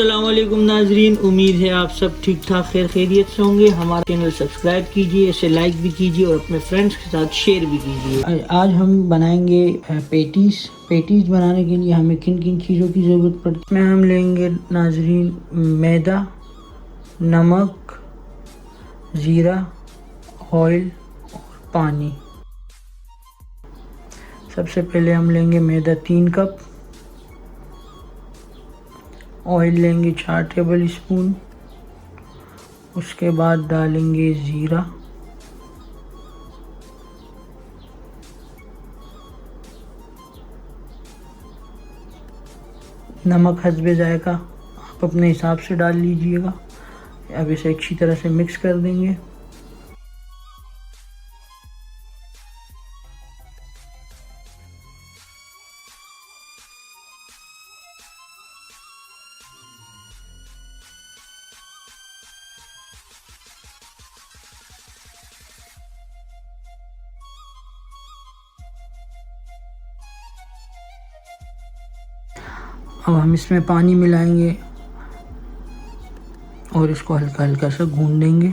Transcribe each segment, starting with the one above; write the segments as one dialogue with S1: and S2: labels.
S1: अस्सलामुअलैकुम नाजरीन, उम्मीद है आप सब ठीक ठाक खैर खैरियत से होंगे। हमारा चैनल सब्सक्राइब कीजिए, इसे लाइक भी कीजिए और अपने फ्रेंड्स के साथ शेयर भी कीजिए। आज हम बनाएंगे पेटीज बनाने के लिए हमें किन किन चीज़ों की ज़रूरत पड़ती है। हम लेंगे नाजरीन मैदा, नमक, ज़ीरा, ऑयल और पानी। सबसे पहले हम लेंगे मैदा 3 कप, ऑयल लेंगे 4 टेबल स्पून, उसके बाद डालेंगे ज़ीरा, नमक हस्बे जायका आप अपने हिसाब से डाल लीजिएगा। अब इसे अच्छी तरह से मिक्स कर देंगे। अब हम इसमें पानी मिलाएंगे और इसको हल्का हल्का सा गूंद देंगे।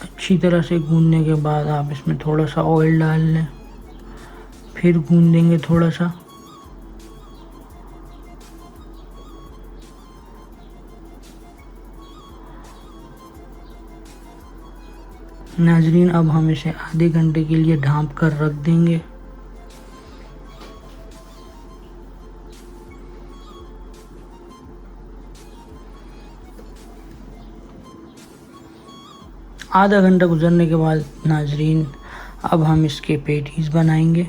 S1: अच्छी तरह से गूंदने के बाद आप इसमें थोड़ा सा ऑयल डाल लें, फिर गूंद देंगे थोड़ा सा। नाजरीन, अब हम इसे आधे घंटे के लिए ढाँप कर रख देंगे। आधा घंटा गुजरने के बाद नाजरीन अब हम इसके पेटीज बनाएंगे।